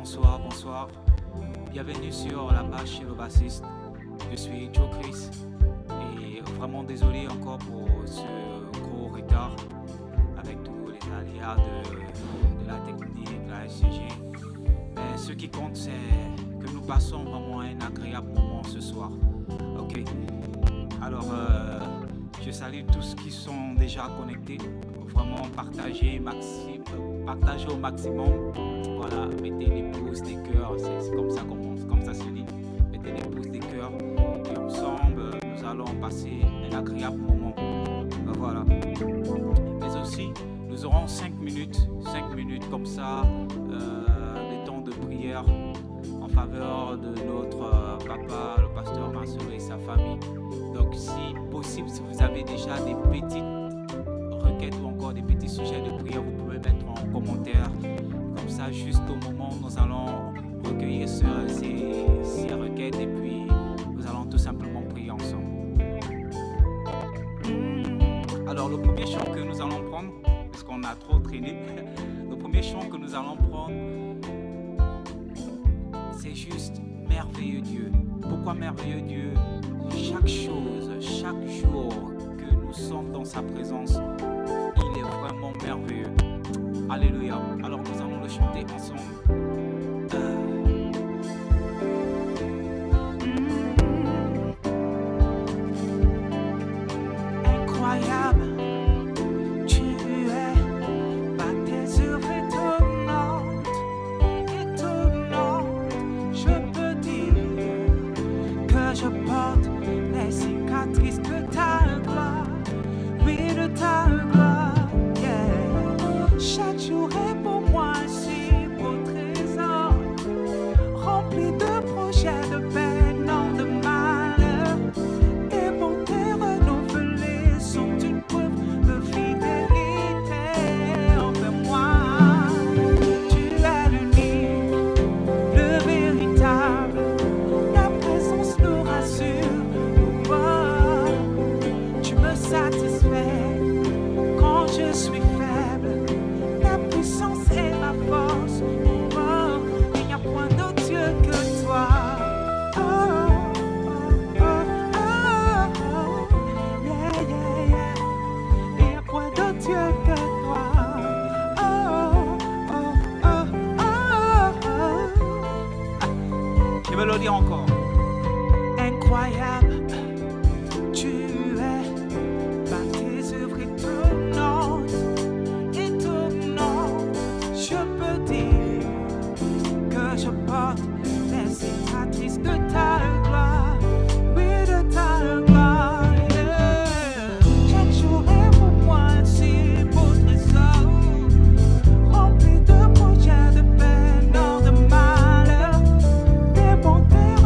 Bonsoir, bonsoir. Bienvenue sur la page chez le bassiste. Je suis Joe Chris et vraiment désolé encore pour ce gros retard avec tous les aléas de la technique, la SCG. Mais ce qui compte, c'est que nous passons vraiment un agréable moment ce soir. Ok. Alors, je salue tous ceux qui sont déjà connectés. Vraiment partager au maximum. Voilà, mettez des pouces, des cœurs, c'est comme ça se dit. Mettez des pouces, des cœurs, et ensemble, nous allons passer un agréable moment. Voilà. Mais aussi, nous aurons 5 minutes comme ça, de temps de prière en faveur de notre papa, le pasteur Marcelo et sa famille. Donc, si possible, si vous avez déjà des petites requêtes ou encore des petits sujets de prière, vous pouvez mettre en commentaire. Comme ça, juste au moment où nous allons recueillir ces requêtes et puis nous allons tout simplement prier ensemble. Alors, le premier chant que nous allons prendre, parce qu'on a trop traîné, le premier chant que nous allons prendre, c'est juste merveilleux Dieu. Pourquoi merveilleux Dieu? Chaque chose, chaque jour que nous sommes dans sa présence, il est vraiment merveilleux. Alléluia. Alors nous allons le chanter ensemble. Incroyable, tu es, par tes œuvres étonnantes, je peux dire que je porte les cicatrices de ta gloire, oui de ta gloire. Chaque jour est pour moi un si beau trésor, rempli de projets de paix, non de malheur. Tes bontés renouvelées sont une preuve de fidélité envers moi. Tu es l'unique, le véritable, ta présence nous rassure. Oh, tu me satisfais quand je suis faible. Ta puissance est ma force. Oh, il n'y a point d'autre Dieu que toi. Oh, oh, oh, oh, oh, yeah, yeah, yeah. Il n'y a point d'autre Dieu que toi. Oh, oh, oh, oh, oh. Je vais le dire encore. Incroyable, tu es, par tes œuvres étonnantes. Je peux dire que je porte les cicatrices de ta gloire, oui de ta gloire. Yeah. Chaque jour est pour moi un si beau trésor, rempli de projets de paix, non de malheur. Tes bontés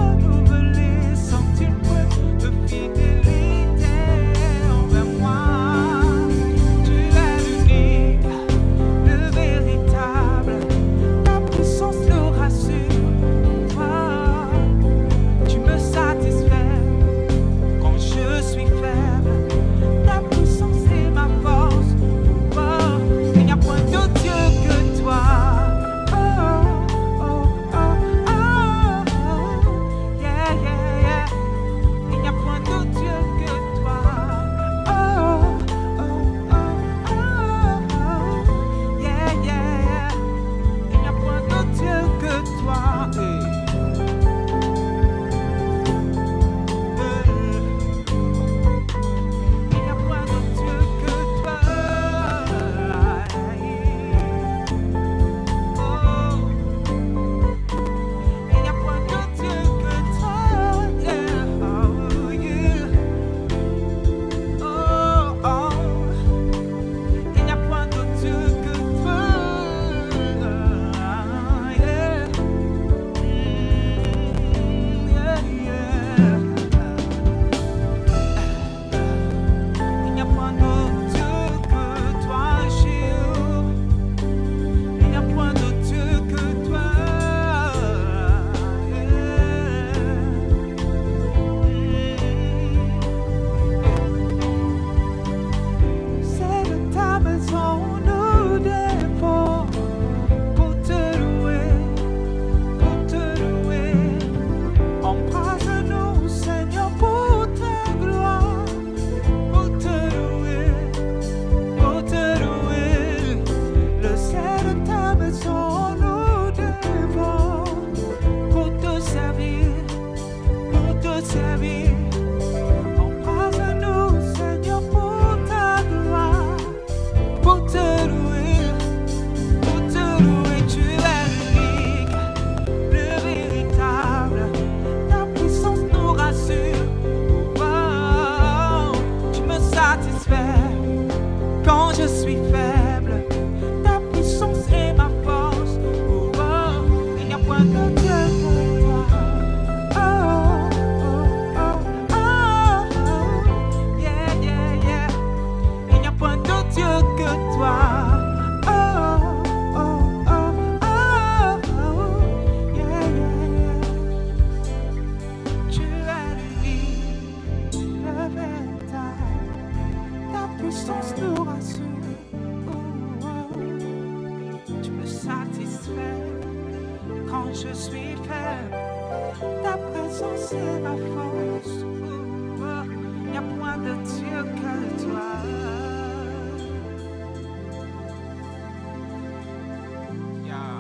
je suis faible, ta puissance est ma force. Oh, oh, il n'y a point de Dieu que toi. Oh, oh, oh, oh, oh, yeah, yeah, yeah. Il n'y a point de Dieu que toi. Oh, oh, oh, oh, oh, yeah, yeah, yeah. Tu es l'unique, le véritable. Ta puissance nous rassure. Oh, oh. Tu me satisfais quand je suis faible. Ta présence est ma force. Oh, oh. Il n'y a point de Dieu que toi. Yeah.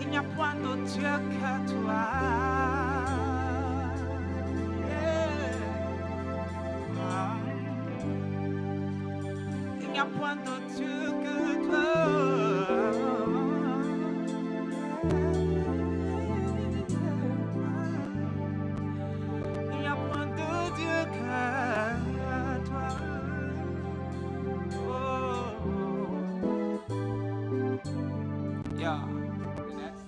Il n'y a point de Dieu que toi. Yeah. Ah. Il n'y a point de Dieu que toi. Il n'y a point de Dieu que toi. Oh. Yeah. The next.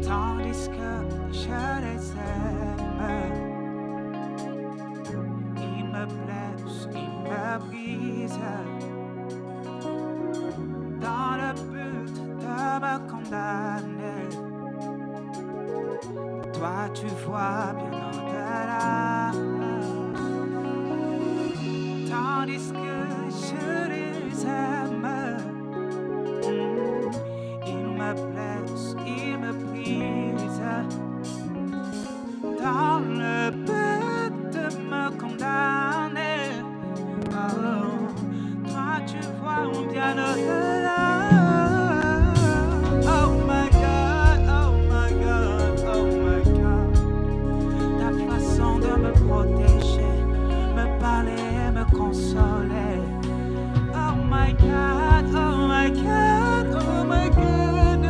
Tandis que je les aime, ils me blessent, ils me brisent, dans le but de me condamner. Toi tu vois bien au-delà. Tandis que je les aime, ils me blessent, ils me brisent, dans le but de me condamner. Oh, toi tu vois bien au-delà. Oh my God, oh my God, oh my God. Ta façon de me protéger, me parler, me consoler. Oh my God, oh my God, oh my God.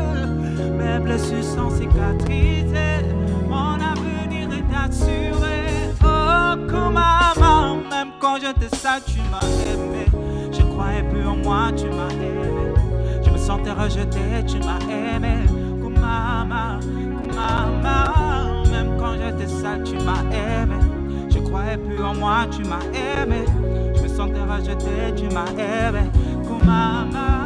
Mes blessures sont cicatrisées, mon avenir est assuré. Oh, comme maman, même quand j'étais sale, tu m'as aimé. Je croyais plus en moi, tu m'as aimé. Je me sentais rejeté, tu m'as aimé. Comme maman, même quand j'étais sale, tu m'as aimé. Je croyais plus en moi, tu m'as aimé. Je me sentais rejeté, tu m'as aimé. Comme maman,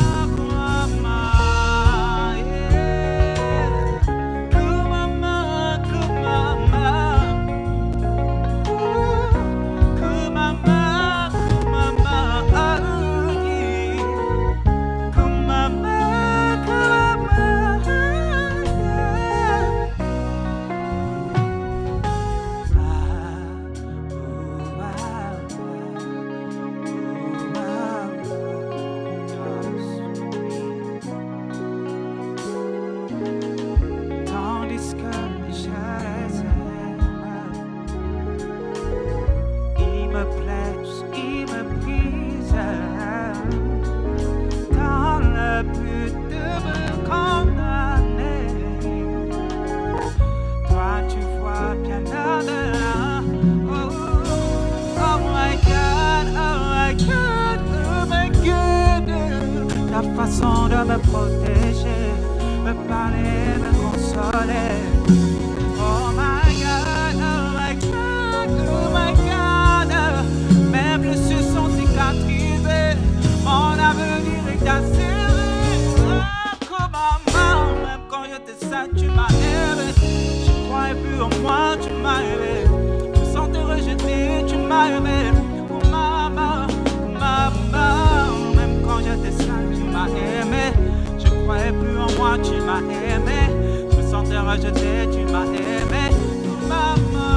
yeah. Comme maman, comme maman. Comme maman, oh yeah. Comme maman, yeah. Tandis que je les aime, ils me blessent, ils me brisent, dans le but de me condamner. Toi tu vois bien au-delà. Oh, oh my God, oh my God, oh my God. Ta façon de me protéger, me parler, me consoler. Oh my God, oh my God, oh my God. Mes blessures sont cicatrisées, mon avenir est assuré. Oh, comme maman, même quand j'étais sale, tu m'as aimé. Je croyais plus en moi, tu m'as aimé. Je me sentais rejeté, tu m'as aimé. Oh maman, même quand j'étais seul, tu m'as aimé. Je croyais plus en moi, tu m'as aimé. Je me sentais rejeté, tu m'as aimé. Oh maman,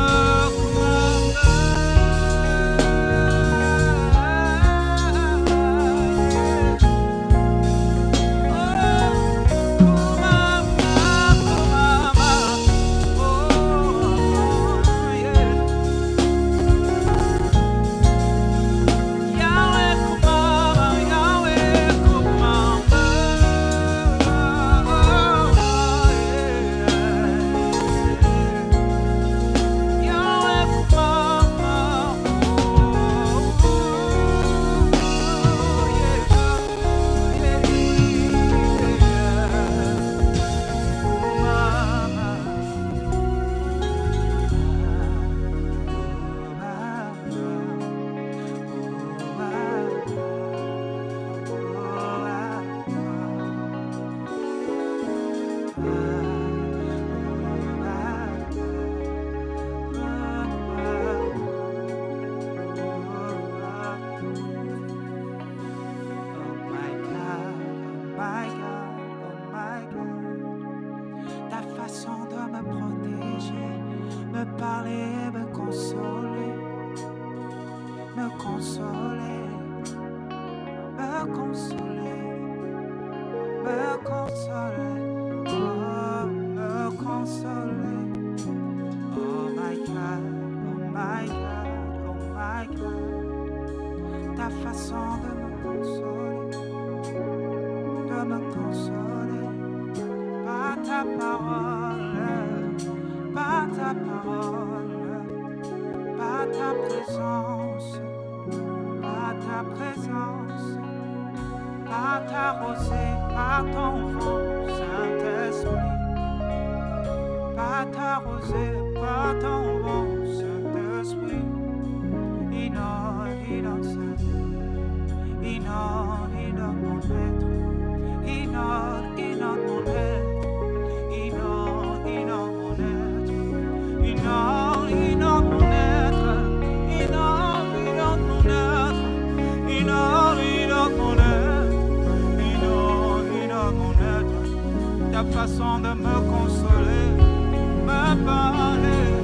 façon de me consoler, me parler.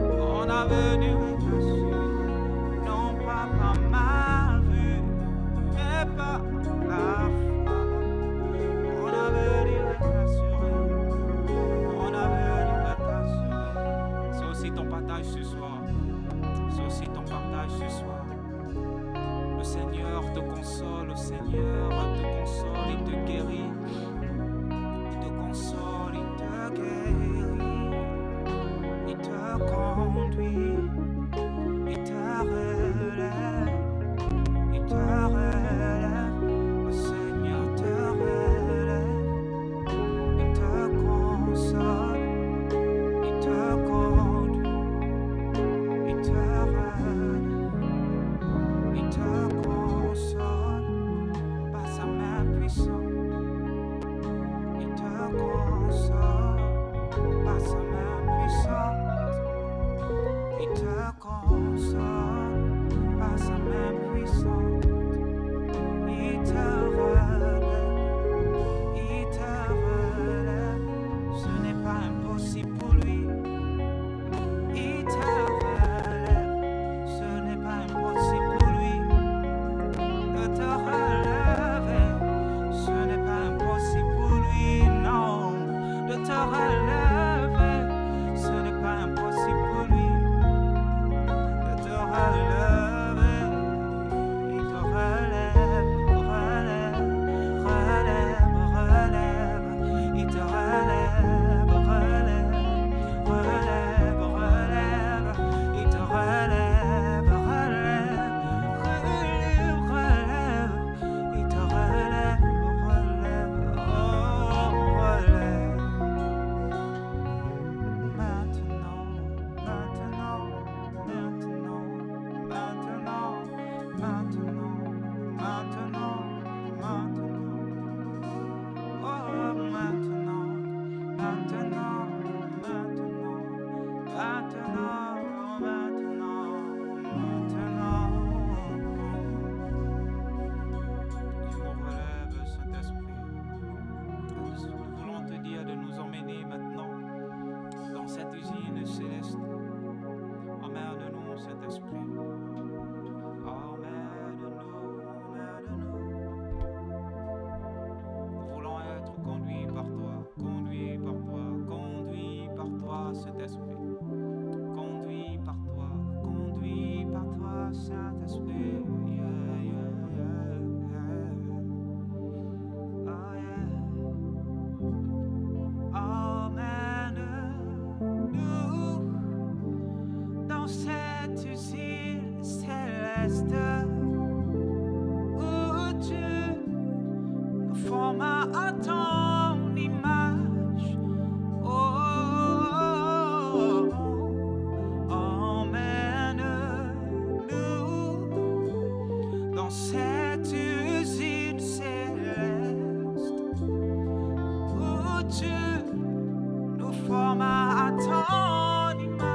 Mon avenir est assuré, non pas par ma vue, console, oh Seigneur, il te console, il te guérit. Il te console, il te guérit. Il te conduit, il te relève. Il te relève, oh Seigneur te relève. Il te console, il te conduit, il te relève. Il te console par sa main puissante. Il te console par sa main puissante. Il te console par sa main puissante. Il te relève, il te relève. Ce n'est pas impossible pour lui. Il te relève, ce n'est pas impossible pour lui. De te relever, ce n'est pas impossible pour lui, non. De te relever, ce n'est pas impossible pour lui. De te relever, il te relève, relève, relève, relève. Il te relève, relève, relève, relève. Il te relève, relève, relève, relève. Il te relève, relève, oh, relève. Maintenant, maintenant, maintenant, maintenant, maintenant, maintenant, maintenant. Oh, maintenant, maintenant, maintenant, maintenant, maintenant, Tu nous relèves, Saint-Esprit. Nous voulons te dire de nous emmener maintenant dans cette usine céleste. Emmène-nous, Saint-Esprit. Emmène-nous, emmène-nous. Nous voulons être conduits par toi, conduits par toi, conduits par toi, Saint-Esprit. Conduits par toi, Saint-Esprit. Yeah, yeah, yeah, yeah. Oh, yeah. Emmène-nous dans cette usine céleste où tu nous formas à ton image. Oh, emmène-nous dans cette usine céleste où tu nous formas à ton image.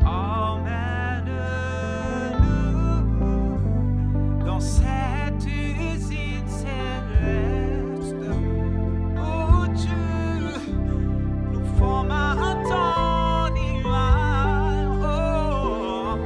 Emmène-nous dans cette usine céleste où tu nous formas à ton image. Oh,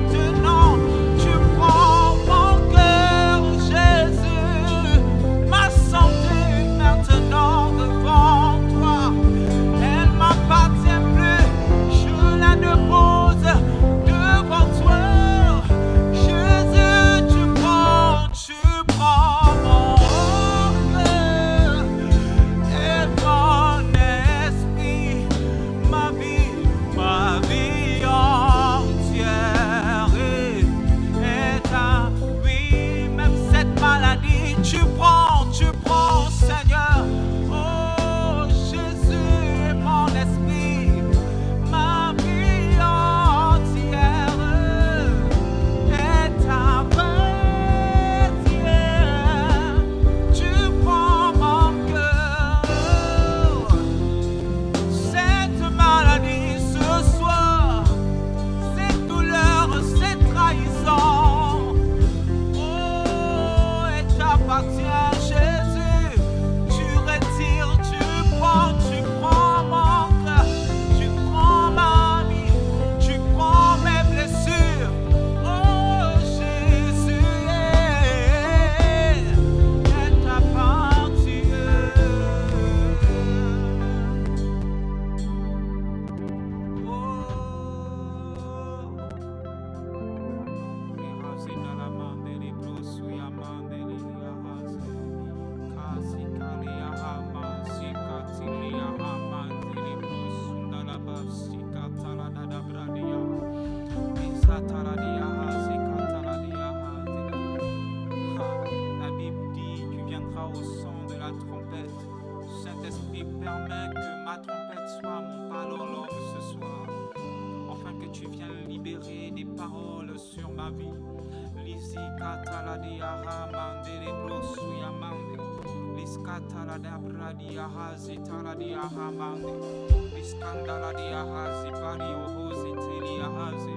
maintenant. Tu prends mon cœur, Jésus, ma santé maintenant devant toi. Elle m'appartient plus, je la dépose devant toi. Jésus, tu prends mon cœur et mon esprit, ma vie entière est à oui, même cette maladie, tu prends, Seigneur. Oh, Jésus est mon esprit, ma vie entière est appartient. Tu prends mon cœur. Cette maladie ce soir, cette douleur, cette trahison, oh, elle t'appartient, Jésus. Tu retires, tu prends mon cœur, tu prends ma vie, tu prends mes blessures. Oh, Jésus, elle t'appartient. La Bible dit, tu viendras au son de la trompette. Saint-Esprit, permet que ma trompette soit mon parole ce soir, afin que tu viennes libérer des paroles sur ma vie. Lisi kataladia hamandere brosuya mande. Liskatalada bradia hazi taladia hamande. Liskandaladia hazi pario hozi telia hazi.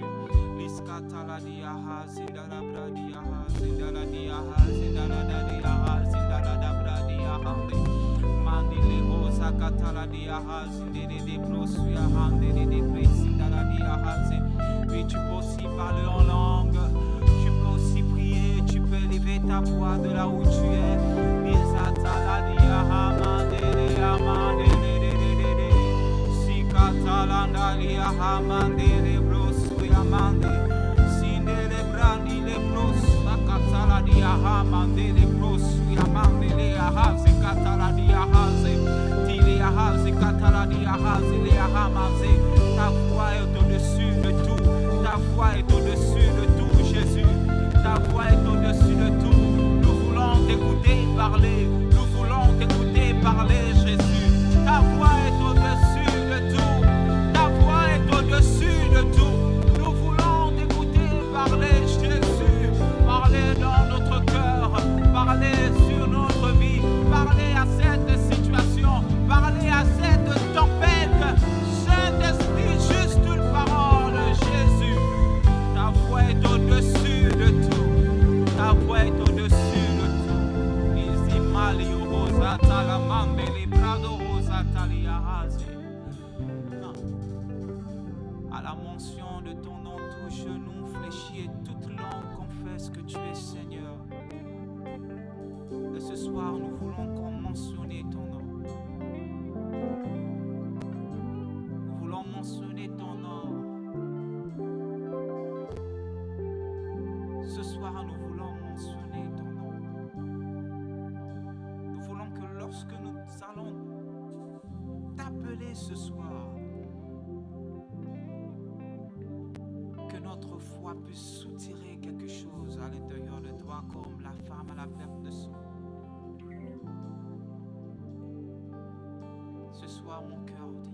Liskataladia hazi dala bradia hazi daladia hazi daladadia hazi dalada bradia hande. Mandi le rosa kataladia hazi de brosuya hande de bresi daladia hazi. Oui, tu peux aussi parler en langue, tu peux aussi prier, tu peux élever ta voix de là où tu es. Bisataladia hamandere amandere si katalandalia hamandere brosuya mande. Sindere brandi le brosa kataladia hamandere brosuya mandele hazi kataladia hazi. Tile hazi kataladia hazi le hamaze. Ta voix est au-dessus de tout. Ta voix est au-dessus de tout, Jésus. Ta voix est au-dessus de tout. Nous voulons t'écouter parler. Nous voulons t'écouter parler, Jésus. Ta voix est au-dessus de tout. Ta voix est au-dessus de tout. Nous voulons t'écouter parler, Jésus. Parler dans notre cœur. Parler sur notre vie. Parler à cette situation. Parler à cette tempête. Saint-Esprit, juste une parole, Jésus. Ta voix est au-dessus de tout. Ta voix est au-dessus de tout. Les imali rosa talamande, les brado rosa taliahaze. À la mention de ton nom, tout genou fléchit et toute langue confesse que tu es Seigneur. Et ce soir, nous voulons mentionner ton nom. Nous voulons mentionner ton nom. Ce soir, nous voulons mentionner ton nom. Nous voulons que lorsque nous allons t'appeler ce soir, que notre foi puisse soutirer quelque chose à l'intérieur de toi, comme la femme à la perte de sang. Ce soir, mon cœur dit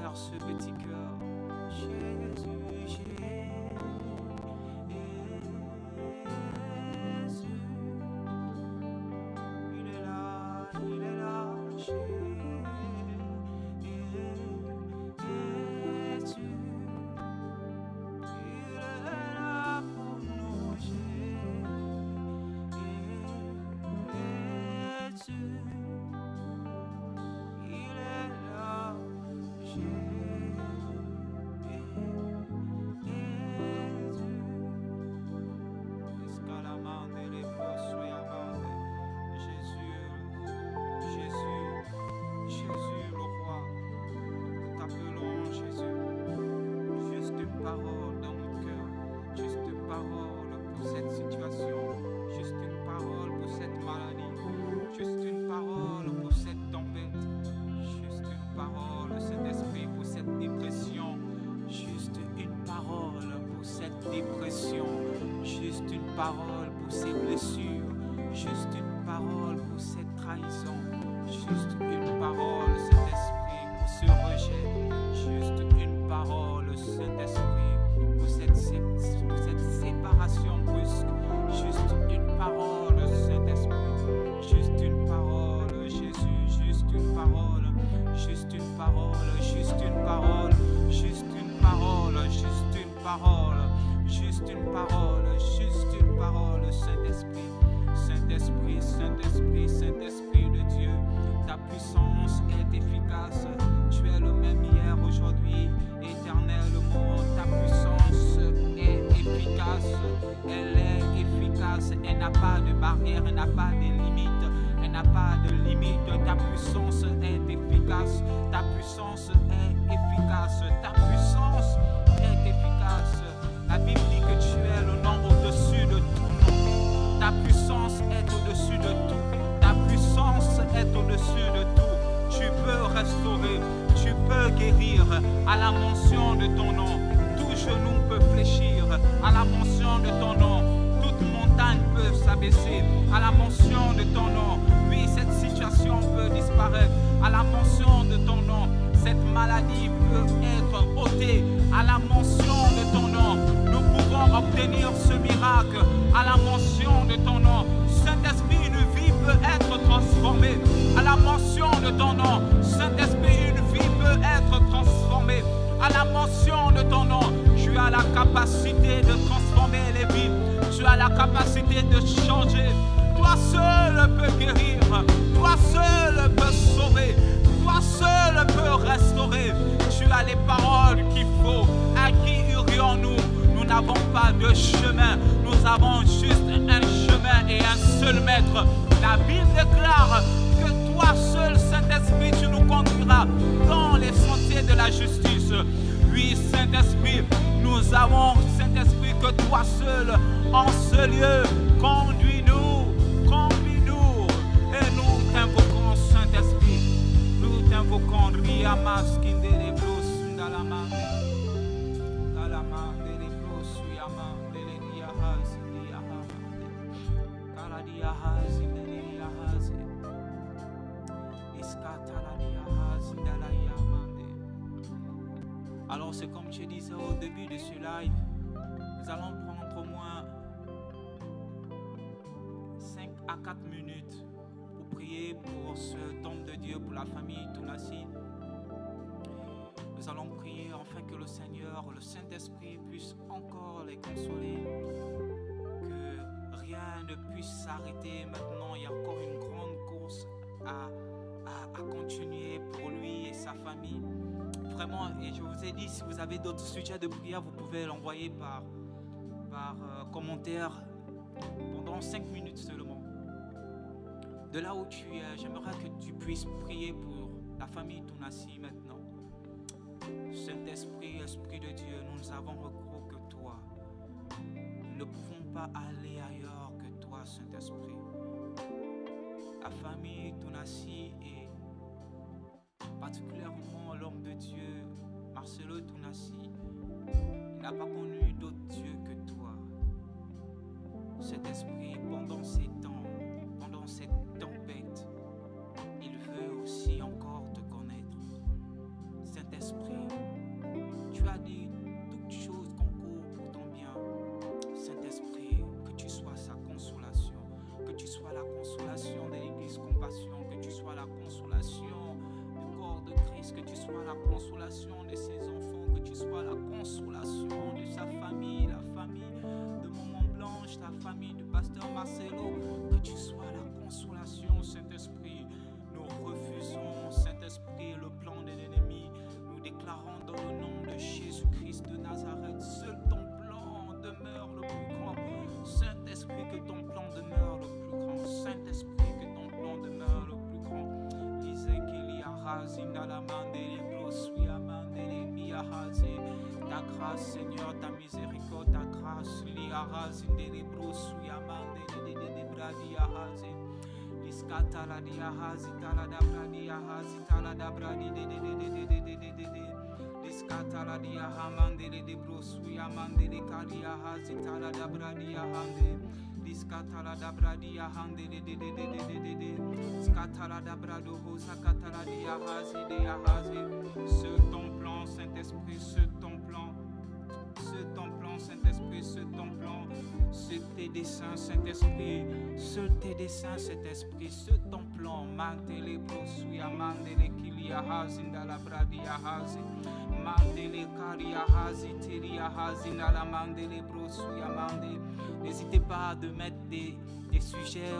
vers ce petit cœur. Jésus, Jésus. Il est là, Jésus. Il est là pour nous, Jésus. Il est là, Jésus le roi, nous t'appelons Jésus. Juste une parole dans notre cœur, juste une parole pour cette situation, juste une parole pour cette maladie, juste une parole pour cette tempête, juste une parole, Saint-Esprit, pour cette dépression, juste une parole pour cette dépression, juste une parole pour ces blessures, juste une parole pour cette trahison, juste une parole, Saint-Esprit, pour ce rejet, juste une parole, Saint-Esprit, pour cette séparation brusque, juste une parole, Saint-Esprit, juste une parole, Jésus, juste une parole, juste une parole, juste une parole, juste une parole, juste une parole, juste une parole, juste une parole, Saint-Esprit, Saint-Esprit, Saint-Esprit, Saint-Esprit de Dieu, ta puissance est efficace, tu es le même hier, aujourd'hui, éternellement, ta puissance est efficace, elle est efficace, elle n'a pas de barrière, elle n'a pas de limite, elle n'a pas de limite, ta puissance est efficace, ta puissance est efficace, ta puissance est efficace. La Bible dit que tu es le nom au-dessus de tout nom. Ta puissance est au-dessus de tout. Ta puissance est au-dessus de tout. Tu peux restaurer, tu peux guérir. À la mention de ton nom, tout genou peut fléchir. À la mention de ton nom, toute montagne peut s'abaisser. À la mention de ton nom, oui, cette situation peut disparaître. À la mention de ton nom, cette maladie peut être ôtée. À la mention de ton nom, nous pouvons obtenir ce miracle. À la mention de ton nom, Saint-Esprit, une vie peut être transformée. À la mention de ton nom, Saint-Esprit, une vie peut être transformée. À la mention de ton nom, tu as la capacité de transformer les vies. Tu as la capacité de changer. Toi seul peux guérir. Toi seul peux sauver. Toi seul peux restaurer. Tu as les paroles qu'il faut. À qui irions-nous? Nous n'avons pas de chemin. Nous avons juste un chemin et un seul maître. La Bible déclare que toi seul, Saint-Esprit, tu nous conduiras dans les sentiers de la justice. Oui, Saint-Esprit, nous avons, Saint-Esprit, que toi seul, en ce lieu, conduis-nous. Et nous t'invoquons, Saint-Esprit. Nous t'invoquons, Riamas, Kindere, Bros, Dalamande, Dalamande, Bros, Yamande, Diahaz, Diahamande, Kaladiahaz, Diahaz, Iskataladiahaz, Dalayamande. Alors, c'est comme je disais au début de ce live, nous allons prendre au moins 5 à 4 minutes pour prier pour ce homme de Dieu, pour la famille Tounassi. Nous allons prier afin que le Seigneur, le Saint-Esprit puisse encore les consoler, que rien ne puisse s'arrêter maintenant. Il y a encore une grande course à continuer pour lui et sa famille. Vraiment, et je vous ai dit, si vous avez d'autres sujets de prière, vous pouvez l'envoyer par commentaire pendant 5 minutes seulement. De là où tu es, j'aimerais que tu puisses prier pour la famille Tounassi maintenant. Saint-Esprit, Esprit de Dieu, nous avons recours que toi. Nous ne pouvons pas aller ailleurs que toi, Saint-Esprit. La famille Tounassi et particulièrement l'homme de Dieu, Marcelo Tounassi, il n'a pas connu d'autre Dieu que toi. Cet esprit, pendant ces temps, pendant cette tempête, il veut aussi encore te connaître. Saint-Esprit, du pasteur Marcelo, que tu sois la consolation, Saint-Esprit. Nous refusons, Saint-Esprit, le plan de l'ennemi. Nous déclarons dans le nom de Jésus-Christ de Nazareth, seul ton plan demeure le plus grand. Saint-Esprit, que ton plan demeure le plus grand. Saint-Esprit, que ton plan demeure le plus grand. Lisez qu'il y a Razina la mandele brosui amandele miahaze. Ta grâce, Seigneur, ta miséricorde, ta grâce, li a razindele brosui amandele de bradi ahaze. Liskata la dia hazi tala da bradi ahazi tala da bradi de. Liskata la dia hamandele de brosui amandele kali ahazi tala da bradi ahande. Liskatala da bradia handele de. Skatala da brado hosa katala dia hazi de ahazi. C'est ton plan, Saint-Esprit, c'est ton plan. C'est ton plan, Saint-Esprit, c'est ton plan. C'est tes desseins, Saint-Esprit. C'est tes desseins, Saint-Esprit. C'est ton plan. Mantele brosuya mandele kilia hazi ndala bradia hazi. Mandele karia hazi teria hazi ndala mandele brosuya mandele. N'hésitez pas de mettre des sujets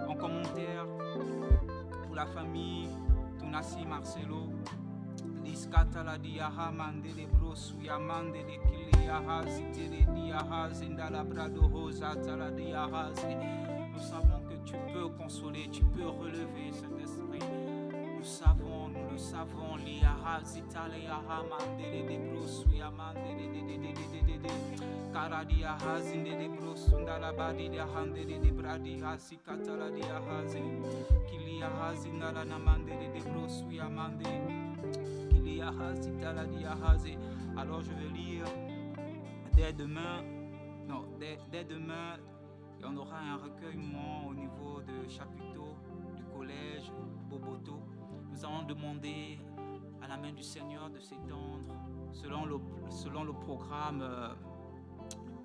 en commentaire pour la famille Tunasi Marcelo. Liskata la diaha mandele brosuya mandele kilia hazi tere diahazi ndala brado hosa tala diahazi. Nous savons que tu peux consoler, tu peux relever, Saint-Esprit. Nous le savons, liahazi taleaha mandele de brosuya mandele de. Karadia hazi de brosunda la badi de handele de bradi hasi katala dia hazi. Kilia hazi ndala na mandele de brosuya mandele. Alors je vais lire dès demain, on aura un recueillement au niveau de chapiteau du collège Boboto. Nous allons demander à la main du Seigneur de s'étendre selon le programme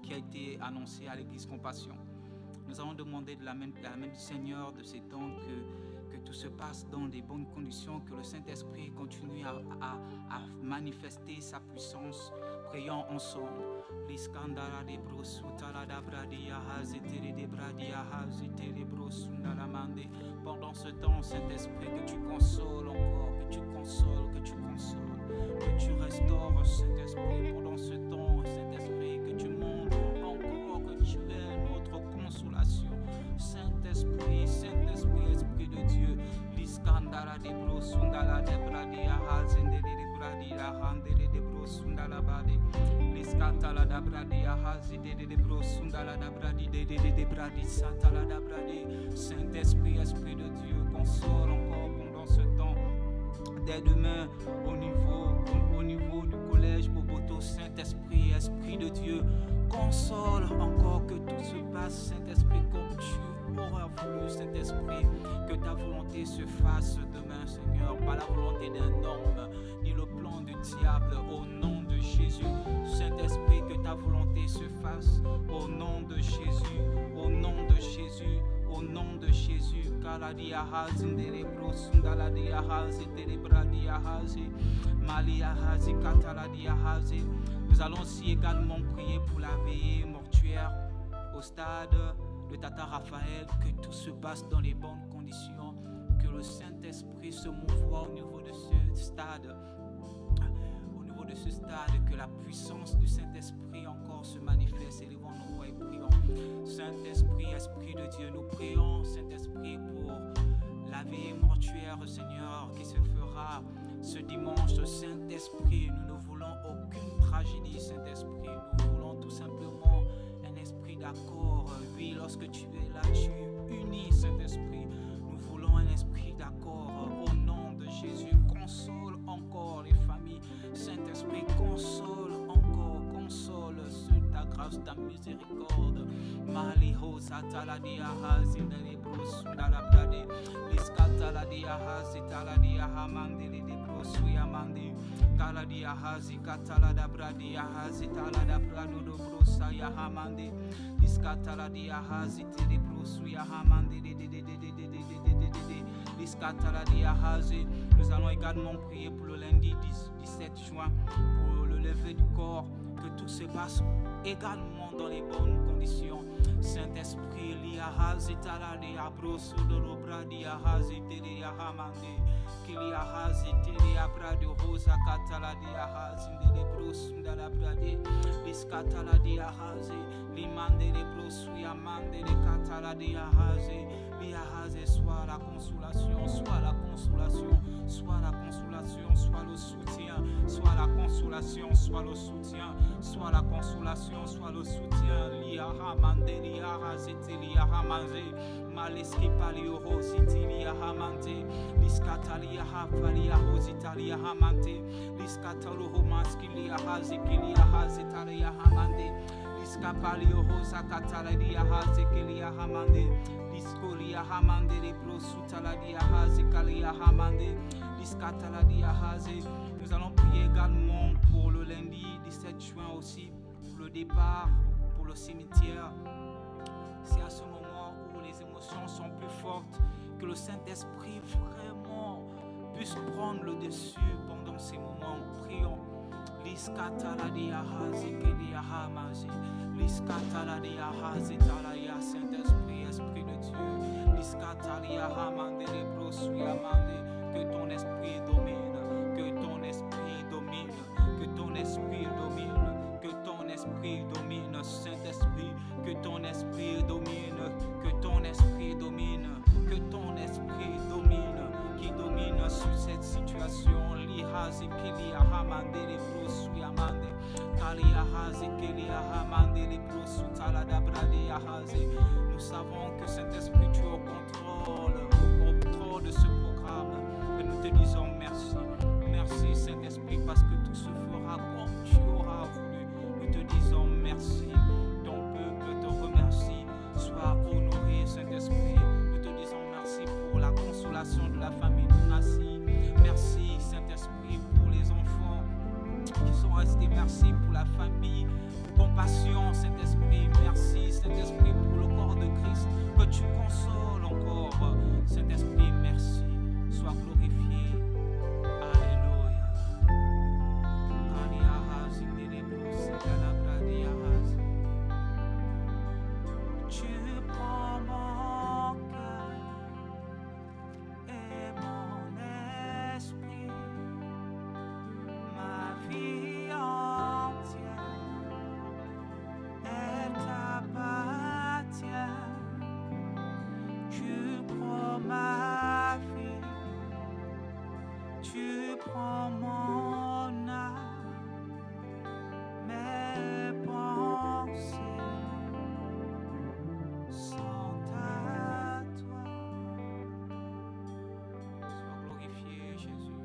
qui a été annoncé à l'église Compassion. Nous allons demander de la main du Seigneur de s'étendre, que tout se passe dans des bonnes conditions, que le Saint-Esprit continue à manifester sa puissance. Prions ensemble. Pendant ce temps, Saint-Esprit, que tu consoles encore, que tu consoles, que tu restaures, Saint-Esprit. Pendant ce temps, Saint-Esprit, que tu montres encore que tu es notre consolation. Saint-Esprit, Esprit de Dieu, Liskandara de Brosundala de Bradia Hazende de Bradia Handele de Brosundala Bade, Liskatala da Bradia Hazide de Brosundala da Bradi de Bradi Satala da Bradi. Saint-Esprit, Esprit de Dieu, console encore pendant ce temps. Dès demain, au niveau du collège Boboto, Saint-Esprit, Esprit de Dieu, console encore, que tout se passe, Saint-Esprit, comme tu auras voulu, Saint-Esprit, que ta volonté se fasse demain, Seigneur, pas la volonté d'un homme, ni le plan du diable, au nom de Jésus. Saint-Esprit, que ta volonté se fasse, au nom de Jésus, au nom de Jésus, au nom de Jésus. Kaladia hazi ndele brosundala dia hazi ndele bradia hazi malia hazi kataladia hazi. Nous allons aussi également prier pour la veillée mortuaire au stade de Tata Raphaël, que tout se passe dans les bonnes conditions, que le Saint-Esprit se mouvoie au niveau de ce stade, que la puissance du Saint-Esprit encore se manifeste. Élevons nos voix et prions. Saint-Esprit, Esprit de Dieu, nous prions, Saint-Esprit, pour la veillée mortuaire, Seigneur, qui se fera ce dimanche. Saint-Esprit, nous ne voulons aucune tragédie, Saint-Esprit. Nous voulons tout simplement un esprit d'accord. Oui, lorsque tu es là, tu unis, Saint-Esprit. Nous voulons un esprit d'accord. Au nom de Jésus, console encore les familles. Saint-Esprit, console encore, console sur ta grâce, ta miséricorde. Maliho satala dia hazi ndele brosu ndala brade. Liskatala dia hazi tala dia hamande de brosu yamande. Kala dia hazi katala da brade ya hazi tala da brado do brosa ya hamande. Liskatala dia hazi tele brosu ya hamande de. Nous allons également prier pour le lundi 17 juin, pour le lever du corps que tout se passe également dans les bonnes conditions. Saint-Esprit, liahazitala diabroso dolobra diahazitele yahamande kiliahazitele abrado rosa katala diahazindele brosundala brade liskatala diahaze limandele brosu yamandele katala diahaze liahaze. Soit la consolation, soit la consolation, soit la consolation, soit le soutien, soit la consolation, soit le soutien, soit la consolation, soit le soutien. Liahamande liahazete liahamaze maleski paliorositi liahamante liskatali yahafali yahositali yahamante liskatalo homaski liahaziki liahazitali yahamande liskapali yohosa katala liahaziki liahamande liskolia hamande les prosutala diahaze kalia hamande liskatala diahaze. Nous allons prier également pour le lundi 17 juin aussi, pour le départ, pour le cimetière. C'est à ce moment où les émotions sont plus fortes que le Saint-Esprit vraiment puisse prendre le dessus pendant ces moments. Prions. Liskatala diahaze kelia hamaze liskatala diahaze talaya. Saint-Esprit, Esprit de Dieu, liskatalia hamande les brosuyamande, que ton esprit domine, que ton esprit domine, que ton esprit domine, que ton esprit domine. Saint-Esprit, que ton esprit domine, que ton esprit domine, que ton esprit domine, qui domine sur cette situation. Lihazi kelia hamande les brosuyamande kaliahazi kelia hamande les brosutala brade yahaze. Nous savons que Saint-Esprit, tu es au contrôle de ce programme. Et nous te disons merci. Merci Saint-Esprit, parce que tout se fera comme tu auras voulu. Nous te disons merci. Ton peuple te remercie. Sois honoré Saint-Esprit. Nous te disons merci pour la consolation de la famille de Nassi. Merci Saint-Esprit pour les enfants qui sont restés. Merci pour la famille. Compassion Saint-Esprit. Merci Saint-Esprit pour le corps de Christ que tu consoles encore. Saint-Esprit, merci. Sois glorifié. Alléluia. Tu prends mon cœur et mon esprit, ma vie entière, elle t'appartient. Tu prends ma vie, tu prends mon âme, mes pensées sont à toi. Sois glorifié Jésus,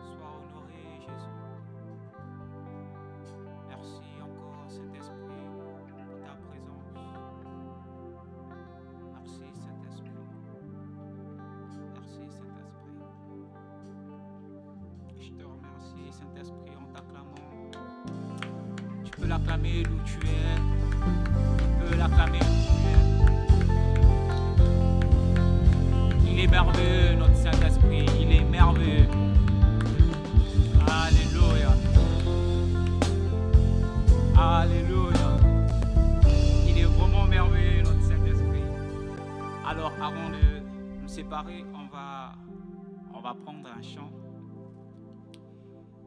sois honoré Jésus. Merci encore Saint-Esprit pour ta présence. Merci Saint-Esprit. Merci Saint-Esprit. Je te remercie Saint-Esprit en t'acclamant. Tu peux l'acclamer d'où tu es. Tu peux l'acclamer d'où tu es. Il est merveilleux notre Saint-Esprit. Il est merveilleux. Alléluia. Alléluia. Il est vraiment merveilleux notre Saint-Esprit. Alors avant de nous séparer, on va prendre un chant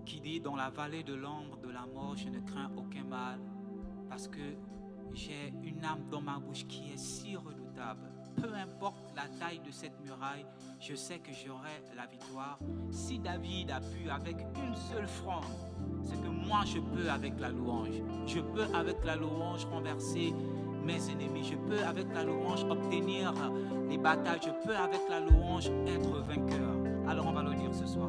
qui dit: dans la vallée de l'ombre de la mort, je ne crains aucun mal, parce que j'ai une âme dans ma bouche qui est si redoutable. Peu importe la taille de cette muraille, je sais que j'aurai la victoire. Si David a pu avec une seule fronde, c'est que moi je peux avec la louange. Je peux avec la louange renverser mes ennemis. Je peux avec la louange obtenir les batailles. Je peux avec la louange être vainqueur. Alors on va le dire ce soir.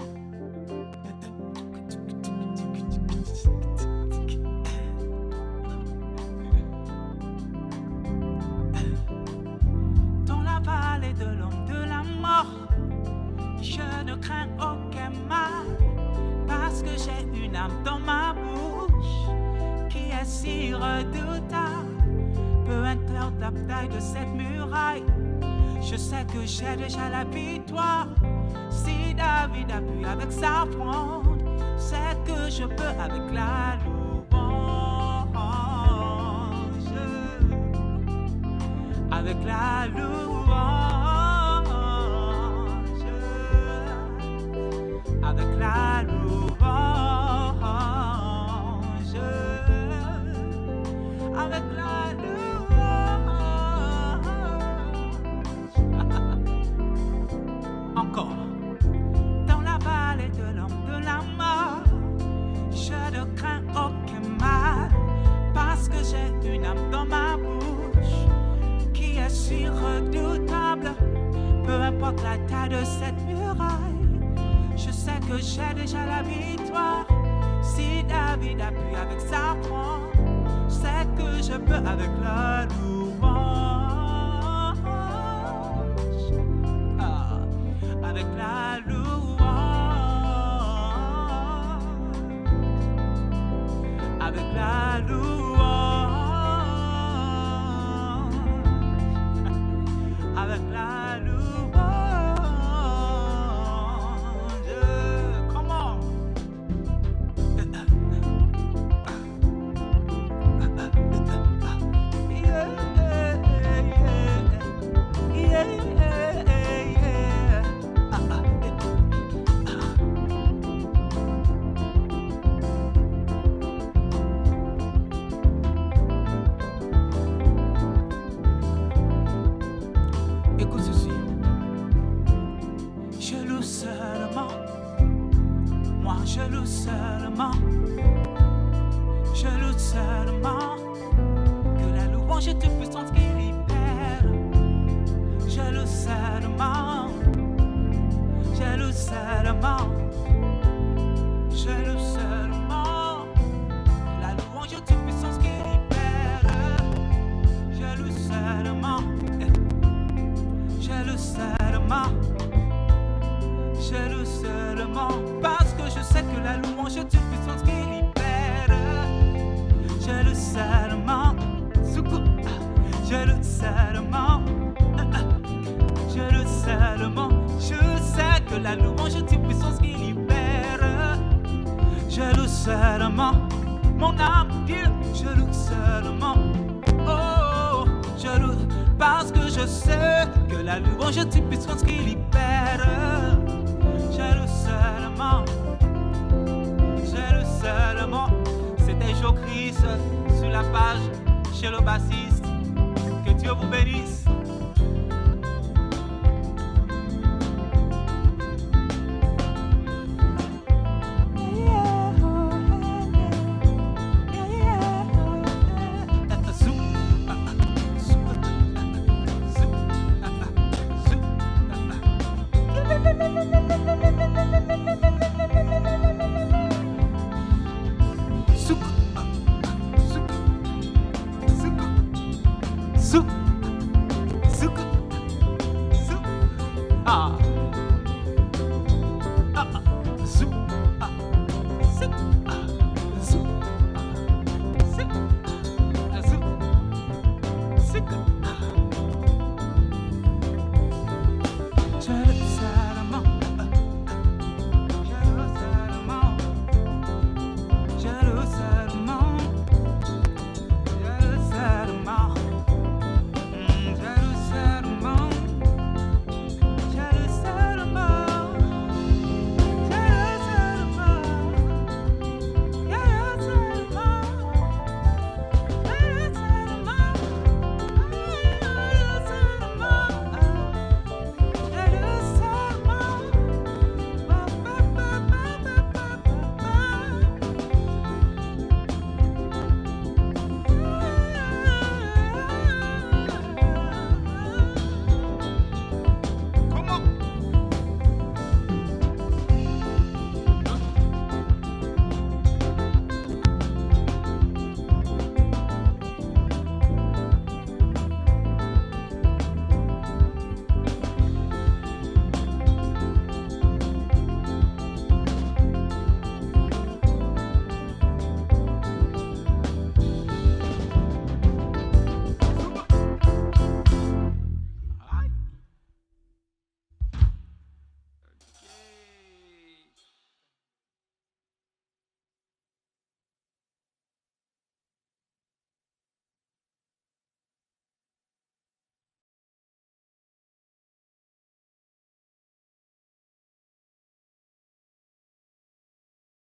Dans la vallée de l'ombre de la mort, je ne crains aucun mal, parce que j'ai une âme dans ma bouche qui est si redoutable. Peu importe la taille de cette muraille, je sais que j'ai déjà la victoire. Si David a pu avec sa fronde, c'est que je peux avec la louange. avec la louange, avec la louange, avec la louange. Encore. Dans la vallée de l'homme de la mort, je ne crains aucun mal, parce que j'ai une âme dans ma bouche qui est si redoutable. Peu importe la taille de cette muraille, je sais que j'ai déjà la victoire. Si David appuie avec sa croix, je sais que je peux avec la louange. Avec la louange, avec la louange, avec la louange. Come on. Yeah, yeah, yeah. Écoute ceci. Je loue seulement. Moi je loue seulement. Je loue seulement. Que la louange est toute puissante qui libère. Je loue seulement. Je loue seulement. Je loue seulement. La louange est toute puissance qui libère. Je loue seulement. Je loue seulement. Je loue seulement. Parce que je sais que la louange est une puissance qui libère. Je loue seulement. Je loue seulement. Je loue seulement. Je sais que la louange est une puissance qui libère. Je loue seulement. Mon âme dit, je loue seulement. Oh, je loue. Parce que je sais que la louange est une puissance qui libère. Je loue seulement. Je loue seulement. C'était Joe Chris sur la page chez le bassiste.